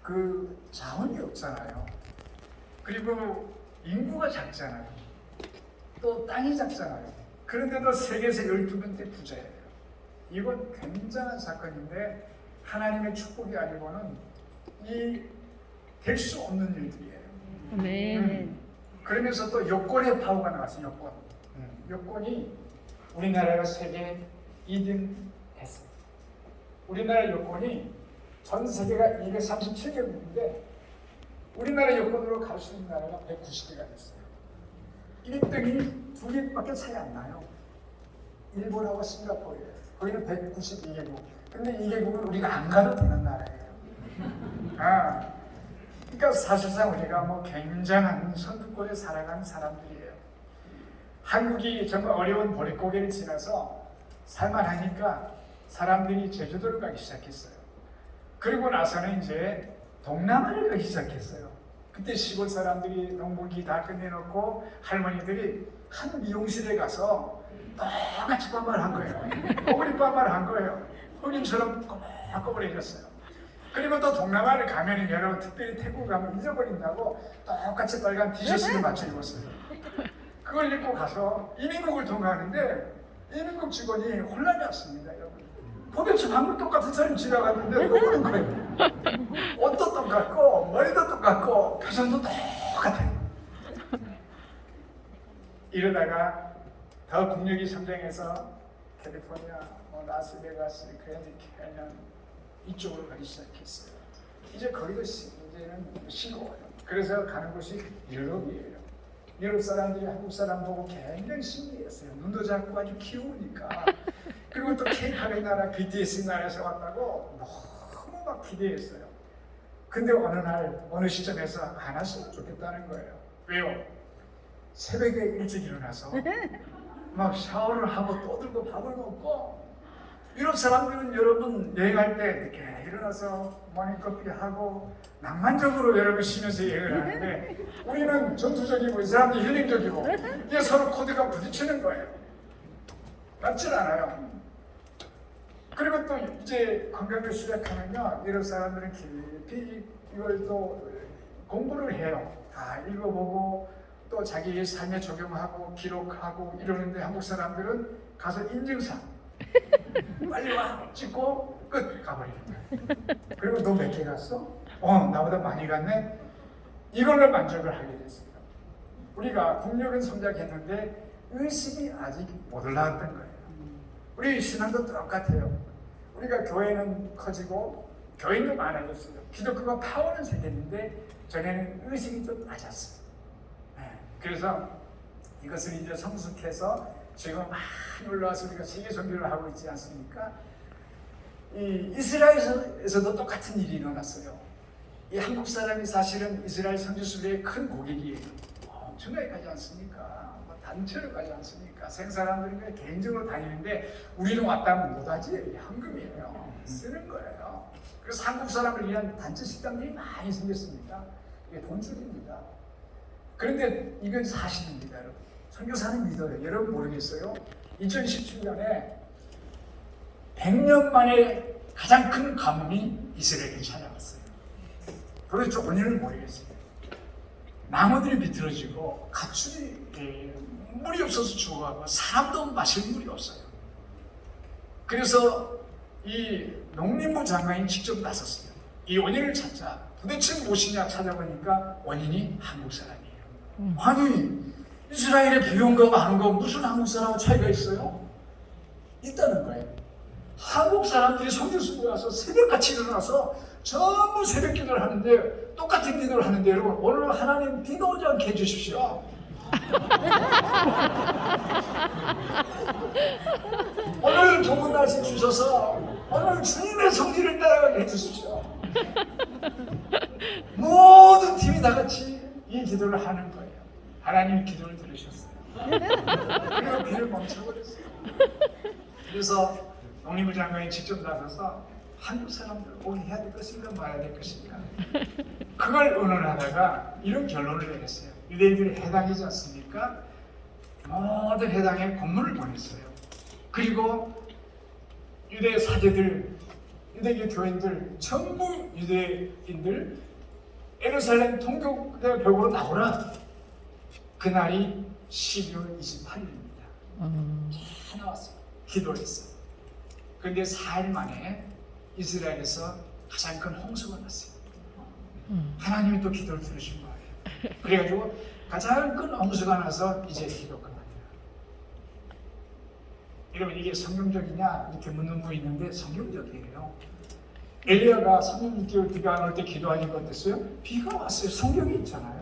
그 자원이 없잖아요. 그리고 인구가 작잖아요. 또 땅이 작잖아요. 그런데도 세계에서 12번째 부자예요. 이건 굉장한 사건인데 하나님의 축복이 아니고는 될 수 없는 일들이에요. 네. 그러면서 또 여권의 파워가 나왔어요. 여권. 여권이 우리나라가 세계 2등 했어요. 우리나라 여권이 전 세계가 237개국인데 우리나라 여권으로 갈 수 있는 나라가 190개가 됐어요. 1등이 2개밖에 차이 안 나요. 일본하고 싱가포르예요. 거기는 192개국. 근데 이 개국은 우리가 안 가도 되는 나라예요. 그러니까 사실상 우리가 뭐 굉장한 선두권에 살아가는 사람들이에요. 한국이 정말 어려운 보릿고개를 지나서 살만하니까 사람들이 제주도를 가기 시작했어요. 그리고 나서는 이제 동남아를 가기 시작했어요. 그때 시골 사람들이 농부기 다 끝내놓고 할머니들이 한 미용실에 가서 똑같이 빤말 한 거예요. 꼬부리 빤말 한 거예요. 흑인처럼 꼬불꼬불해졌어요. 그리고 또 동남아를 가면 여러분 특별히 태국 가면 잊어버린다고 똑같이 빨간 티셔츠를 맞춰 입었어요. 그걸 입고 가서 이민국을 통과하는데 이민국 직원이 혼란이 왔습니다. 여러분. 도대체 한국 똑같은 사람이 지나갔는데 모르는 거예요. 옷도 똑같고 머리도 똑같고 표정도 똑같아요. 이러다가 더 국력이 성장해서 캘리포니아, 라스베가스, 그랜드 캐년 이쪽으로 가기 시작했어요. 이제 거기도 이제는 싱거워요. 그래서 가는 곳이 유럽이에요. 유럽 사람들이 한국 사람 보고 굉장히 신기했어요. 눈도 작고 아주 귀여우니까. 그리고 또 K-팝의 나라, BTS 나라에서 왔다고 너무 막 기대했어요. 근데 어느 날, 어느 시점에서 안 왔으면 좋겠다는 거예요. 왜요? 새벽에 일찍 일어나서 막 샤워를 하고 떠들고 밥을 먹고 유럽 사람들은 여러분 여행할 때 이렇게 일어나서 모닝커피 하고 낭만적으로 여러분 쉬면서 여행을 하는데 우리는 전투적이고 이 사람들이 힐링적이고 이게 서로 코드가 부딪히는 거예요. 맞질 않아요. 그리고 또 이제 관광을 시작하면요 유럽 사람들은 깊이 이걸 또 공부를 해요. 다 읽어보고 또 자기의 삶에 적용하고 기록하고 이러는데 한국 사람들은 가서 인증샷 빨리 와 찍고 끝 가버리는 거예요. 그리고 너 몇 개 갔어? 나보다 많이 갔네. 이걸로 만족을 하게 됐습니다. 우리가 국력은 성장했는데 의식이 아직 못 올라왔던 거예요. 우리 신앙도 똑같아요. 우리가 교회는 커지고 교인도 많아졌어요. 기독교가 파워는 생겼는데 전에는 의식이 좀 낮았어요. 그래서 이것을 이제 성숙해서 지금 많이 올라와서 우리가 세계 선교를 하고 있지 않습니까? 이 이스라엘에서도 똑같은 일이 일어났어요. 이 한국 사람이 사실은 이스라엘 선지순례의 큰 고객이에요. 엄청나게 가지 않습니까? 단체로 가지 않습니까? 생사람들이 개인적으로 다니는데 우리는 왔다면 못하지. 현금이에요. 쓰는 거예요. 그래서 한국 사람을 위한 단체 식당들이 많이 생겼습니다. 이게 돈줄입니다. 그런데 이건 사실입니다, 여러분. 선교사는 믿어요. 여러분 모르겠어요? 2017년에 100년 만에 가장 큰 가뭄이 이스라엘을 찾아왔어요. 도대체 원인을 모르겠어요. 나무들이 비틀어지고 가축이 물이 없어서 죽어가고 사람도 마실 물이 없어요. 그래서 이 농림부 장관이 직접 나섰어요. 이 원인을 찾자. 도대체 무엇이냐 찾아보니까 원인이 한국 사람이에요. 아니 이스라엘에 비 온 거 안 온 거 무슨 한국 사람하고 차이가 있어요? 있다는 거예요. 한국 사람들이 성지순례 와서 새벽같이 일어나서 전부 새벽 기도를 하는데 똑같은 기도를 하는데 여러분 오늘 하나님 비가 오지 않게 해주십시오. 오늘 좋은 날씨 주셔서 오늘 주님의 성지를 따라가게 해주십시오. 모든 팀이 다 같이 이 기도를 하는 거예요. 하나님이 기도를 들으셨어요. 그리고 비를 멈춰버렸어요. 그래서 농림부 장관이 직접 나서서 한국 사람들 오게 해야 될 것인가 말아야 될 것인가 그걸 의논하다가 이런 결론을 내렸어요. 유대인들이 해당이지 않습니까? 모든 해당에 공문을 보냈어요. 그리고 유대 사제들 유대교 교인들 전부 유대인들 예루살렘 통곡벽으로 나오라. 그날이 12월 28일입니다. 다 나왔어요. 기도했어요. 그런데 4일 만에 이스라엘에서 가장 큰 홍수가 났어요. 하나님이 또 기도를 들으신 거예요. 그래가지고 가장 큰 홍수가 나서 이제 기도 그만이에요. 여러분 이게 성경적이냐 이렇게 묻는 분 있는데 성경적이에요. 엘리야가 3년 6개월 비가 안 올 때 기도하니까 어땠어요? 비가 왔어요. 성경이 있잖아요.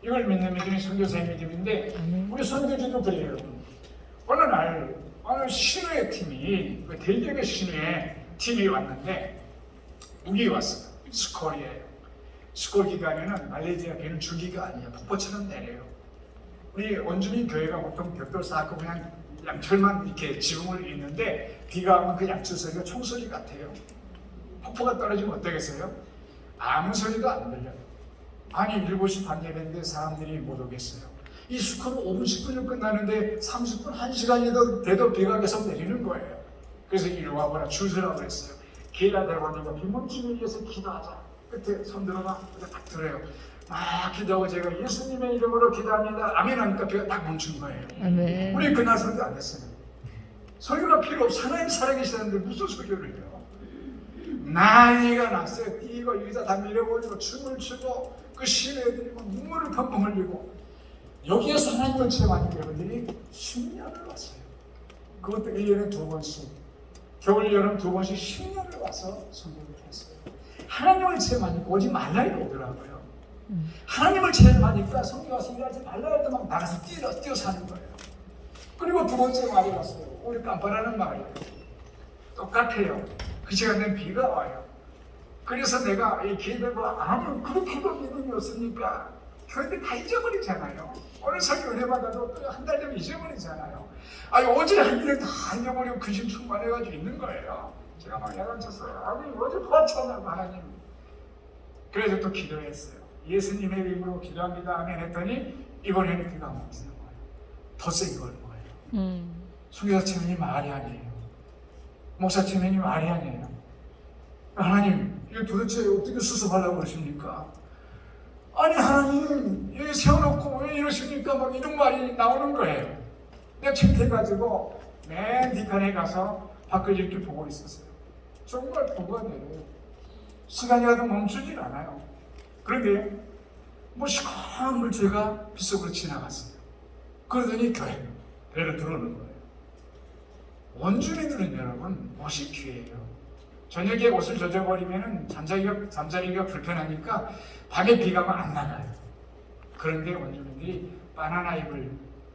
이걸 믿는 믿음이 선교사의 믿음인데 우리 선교지도 그래요. 여러분. 어느 날 어느 신우의 팀이 그 대기업의 신우의 팀이 왔는데 우기 왔어요. 스콜이에요. 스콜 기간에는 말레이시아 비는 줄기가 아니에요. 폭포처럼 내려요. 우리 원주민 교회가 보통 벽돌 쌓고 그냥 양철만 이렇게 지붕을 있는데 비가 오면 그 양철 소리가 총소리 같아요. 폭포가 떨어지면 어떠겠어요? 아무 소리도 안 들려요. 아니 7시 반 예배인데 사람들이 못 오겠어요. 이 스콜은 5분 10분이면 끝나는데 30분 1시간이 돼도 비가 계속 내리는 거예요. 그래서 이리 와보라 줄 서라고 그랬어요. 기회가 되고 비 멈추기 위해서 기도하자. 끝에 손 들어가 딱 들어요. 막 기도하고 제가 예수님의 이름으로 기도합니다. 아멘 하니까 비가 딱 멈춘 거예요. 아멘. 우리 그날 설교 안 했어요. 설교가 필요 없어. 하나님 살아계시는데 무슨 설교를 해요? 난리가 났어요. 뛰고 의자 다 밀어버리고 춤을 추고 그 신뢰들이 눈물을 펑펑 흘리고 여기에서 하나님을 체험하는 여러분들이 10년을 왔어요. 그것도 1년에 2번씩 겨울 여름 2번씩 10년을 와서 선교를 했어요. 하나님을 체험하니까 오지 말라 해도 오더라고요. 하나님을 체험하니까 성교 와서 일하지 말라 해도 막 나가서 뛰어 사는 거예요. 그리고 2번째 말이 왔어요. 우리 깜빠라는 말이에요. 똑같아요. 그 시간에 비가 와요. 그래서 내가 이 기도가 아니 그렇게도 믿음이 없으니까 교회들 다 잊어버리잖아요. 오늘 설교 은혜 받아도 또 한 달 되면 잊어버리잖아요. 아니 어제 한 일을 다 잊어버리고 근심 충만해가지고 있는 거예요. 제가 막 야단쳤어요. 아니 어제 봤잖아요 하나님. 그래서 또 기도했어요. 예수님의 이름으로 기도합니다 아멘 했더니 이번에는 비가 멈추는 거예요. 더 센 걸 거예요. 수교사 체면이 말이 아니에요. 목사 체면이 말이 아니에요. 하나님 이거 도대체 어떻게 수습하려고 그러십니까? 아니 하나님 여기 세워놓고 왜 이러십니까? 막 이런 말이 나오는 거예요. 내가 창피해가지고 맨 뒷칸에 가서 밖을 이렇게 보고 있었어요. 정말 보고가 내려요. 시간이 가도 멈추질 않아요. 그런데 뭐 시커먼 물체가 빗속으로 지나갔어요. 그러더니 교회로 들어오는 거예요. 원주민들은 여러분 옷이 귀해요. 저녁에 옷을 젖어버리면 잠자리가 불편하니까 밤에 비가 오면 안 나가요. 그런데 원주민들이 바나나 잎을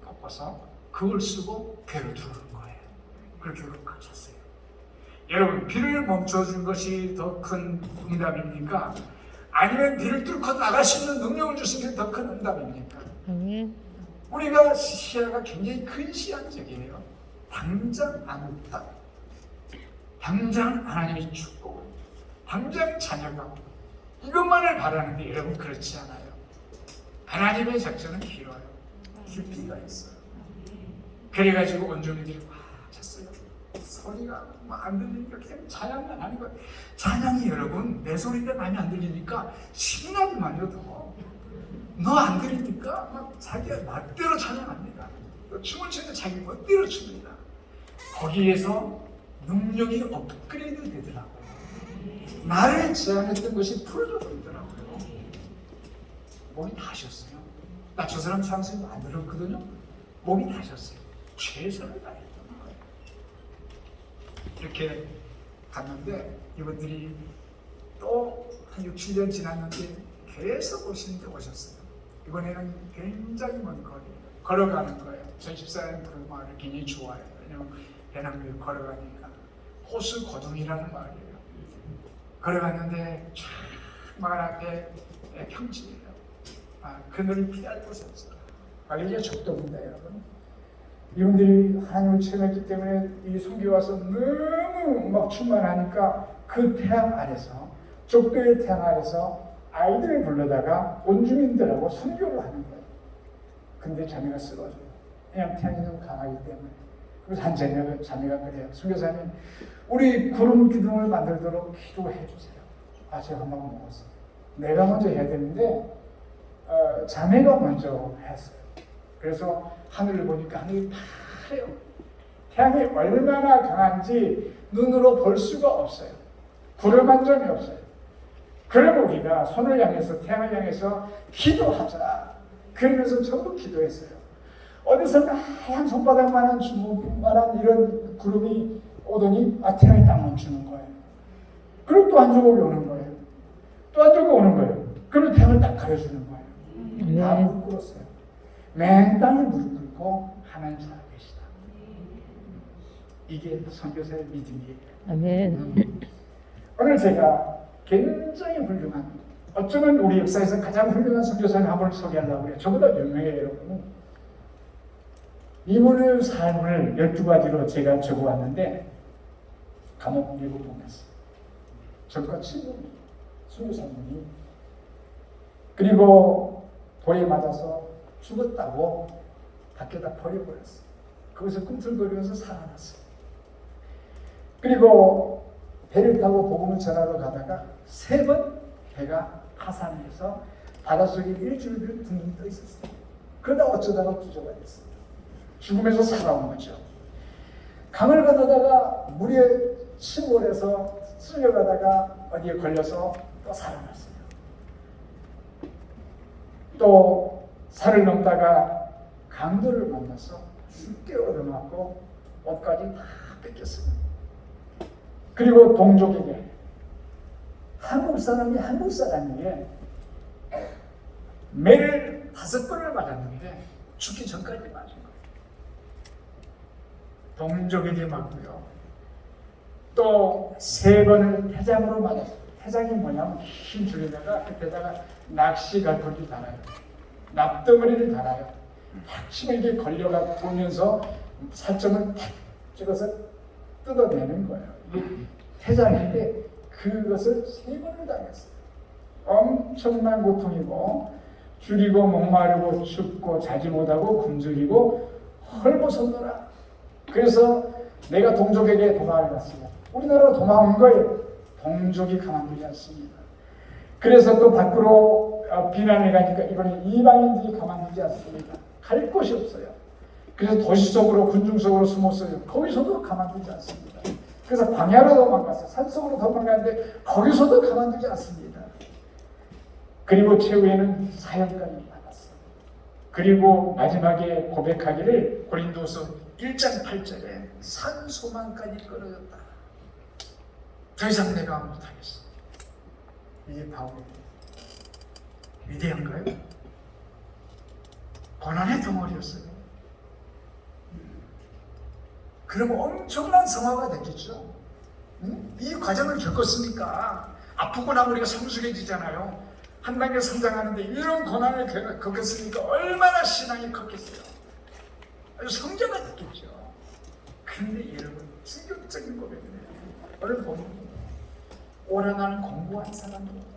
꺾어서 그걸 쓰고 교회로 들어오는 거예요. 그렇게 갇혔어요. 여러분 비를 멈춰준 것이 더 큰 응답입니까? 아니면 비를 뚫고 나갈 수 있는 능력을 주신 게 더 큰 응답입니까? 우리가 시야가 굉장히 큰 시야적이에요. 당장 아무것도 당장 하나님의 축복, 당장 자녀가 이것만을 바라는데 여러분 그렇지 않아요. 하나님의 작전은 길어요. 깊이가 있어요. 그래가지고 원주민들이 막 찼어요. 소리가 막 안 들리니까 그냥 찬양만 하는 거예요. 찬양이 여러분 내 소리가 많이 안 들리니까 신나기만요 더. 너 안 들리니까 막 자기가 멋대로 찬양합니다. 또 춤을 추는데 자기 멋대로 춥니다. 거기에서 능력이 업그레이드 되더라고요. 나를 제한했던 것이 풀어져 보이더라고요. 목이 다셨어요. 나 저 사람 찬송 안 들었거든요. 목이 다셨어요. 최선을 다했던 거예요. 이렇게 갔는데 이분들이 또 한 6, 7년 지났는데 계속 오셨어요. 이번에는 굉장히 먼 거리 걸어가는 거예요. 전 집사님 그 말을 굉장히 좋아해요. 왜냐면 배낭길 걸어가니까 호수 고둥이라는 말이에요. 걸어갔는데 쫙 마을 앞에 평지예요. 그늘을 피할 곳이 없어요. 이게 적도입니다, 여러분. 이분들이 하나님을 체험했기 때문에 이 선교 와서 너무 막 충만하니까 그 태양 아래서 적도의 태양 아래서 아이들을 불러다가 원주민들하고 선교를 하는 거예요. 근데 자매가 쓰러져요. 그냥 태양이 너무 강하기 때문에. 그래서 한 자매가 그래요. 선교사님, 우리 구름 기둥을 만들도록 기도해 주세요. 아, 제가 한번 먹었어요. 내가 먼저 해야 되는데 자매가 먼저 했어요. 그래서 하늘을 보니까 하늘이 파래요. 태양이 얼마나 강한지 눈으로 볼 수가 없어요. 구름 한 점이 없어요. 그러면 우리가 손을 향해서 태양을 향해서 기도하자. 그러면서 전부 기도했어요. 어디서 하얀 손바닥만한 주먹만한 이런 구름이 오더니 태양이 딱 멈추는 거예요. 그리고 또 한 조각이 오는 거예요. 또 한 조각이 오는 거예요. 그리고 태양을 딱 가려주는 거예요. 다 무릎 꿇었어요. 맨 땅에 무릎 꿇고 하나님 살아계시다. 이게 선교사의 믿음이에요. 아멘. 오늘 제가 굉장히 훌륭한, 어쩌면 우리 역사에서 가장 훌륭한 선교사님 한 분을 소개하려고 그래요. 저보다 유명해요, 여러분. 이분의 삶을 12가지로 제가 적어왔는데 감옥 밀고 보냈어요. 저과 친구, 선교사님이. 그리고 돌에 맞아서 죽었다고 밖에다 버려버렸어요. 거기서 꿈틀거리면서 살아났어요. 그리고 배를 타고 복음을 전하러 가다가 3번 배가 파산해서 바닷속에 일주일 둥둥 떠 있었어요. 그러다 어쩌다가 구조가 됐어요. 죽으면서 살아온 거죠. 강을 건너다가 물에 침몰해서 쓸려가다가 어디에 걸려서 또 살아났어요. 또 산을 넘다가 강도를 만나서 죽게 얻어맞고 옷까지 다 뺏겼어요. 그리고 동족에게 한국 사람이에 매를 5번을 맞았는데 죽기 전까지 맞은 거예요. 동족에게 맞고요. 또 3번을 태장으로 맞았어요. 태장이 뭐냐면 흰 줄에다가 끝에다가 낚시 갈고리를 달아요. 납덩어리를 달아요. 탁 치면 이게 걸려가 보면서 살점을 탁 찍어서 뜯어내는 거예요. 이게 태장인데 그것을 3번을 당했어요. 엄청난 고통이고 줄이고 목마르고 춥고 자지 못하고 굶주리고 헐벗었노라. 그래서 내가 동족에게 도망을 갔습니다. 우리나라로 도망온 거예요. 동족이 가만두지 않습니다. 그래서 또 밖으로 비난을 가니까 이번에 이방인들이 가만두지 않습니다. 갈 곳이 없어요. 그래서 도시 속으로 군중 속으로 숨었어요. 거기서도 가만두지 않습니다. 그래서 광야로 도망갔어요. 산속으로 도망갔는데 거기서도 가만두지 않습니다. 그리고 최후에는 사형까지 받았어요. 그리고 마지막에 고백하기를 고린도서 1장 8절에 산소망까지 끊어졌다. 더 이상 내가 못하겠어. 이게 바울이에요. 위대한가요? 고난의 덩어리였어요. 그러면 엄청난 성화가 됐겠죠. 이 과정을 겪었으니까 아프고 나면 우리가 성숙해지잖아요. 한 단계 성장하는데 이런 고난을 겪었으니까 얼마나 신앙이 컸겠어요. 아주 성자가 됐겠죠. 그런데 여러분 충격적인 고백이네요. 오늘 보면 오라나는 공부한 사람입니다.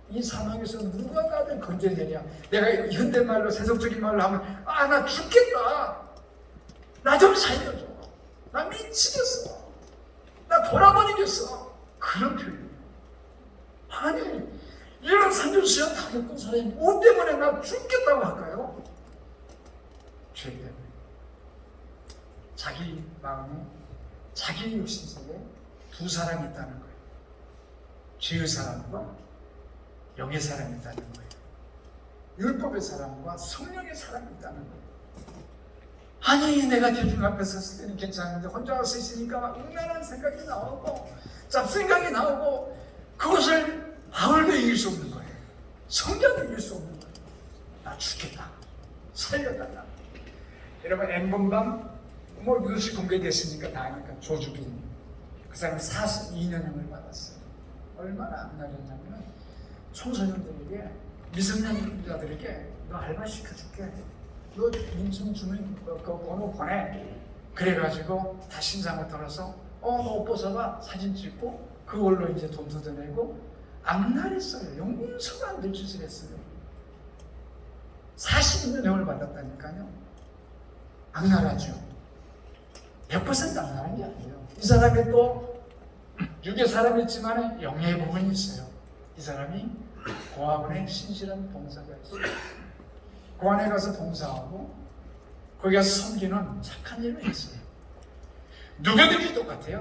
이 상황에서 누가 나를 건져내냐. 내가 현대말로 세속적인 말로 하면 나 죽겠다. 나 좀 살려줘. 나 미치겠어. 나 돌아버리겠어. 그런 표현이에요. 아니 이런 산전수전 다 겪은 사람이 뭐 때문에 나 죽겠다고 할까요? 죄 때문에. 자기 마음에 자기 육신 속에 2 사람이 있다는 거예요. 죄의 사람과 영의 사람이 있다는 거예요. 율법의 사람과 성령의 사람이 있다는 거예요. 아니 내가 대중 앞에 섰을 때는 괜찮은데 혼자 와서 있으니까 막 음란한 생각이 나오고 잡생각이 나오고 그것을 바울도 이길 수 없는 거예요. 성경도 이길 수 없는 거예요. 나 죽겠다. 살려달라. 여러분 엠번방 뉴스 공개됐으니까 다 아니까 조주빈 그 사람이 42년형을 받았어요. 얼마나 악랄했냐면 청소년들에게 미성년자들에게 너 알바 시켜줄게. 너 인증 주면 그 번호 보내. 그래가지고 다 신상을 털어서 너 옷 벗어봐 사진 찍고 그걸로 이제 돈 뜯어내고 악랄했어요. 용서가 안 될 짓을 했어요. 42년형을 받았다니까요. 악랄하죠. 100% 안다는 게 아니에요. 이 사람이 또 육의 사람이지만 영의 부분이 있어요. 이 사람이 고아원에 신실한 봉사가 있어요. 고아원에 가서 봉사하고 거기 가서 섬기는 착한 일이 있어요. 누구든지 똑같아요.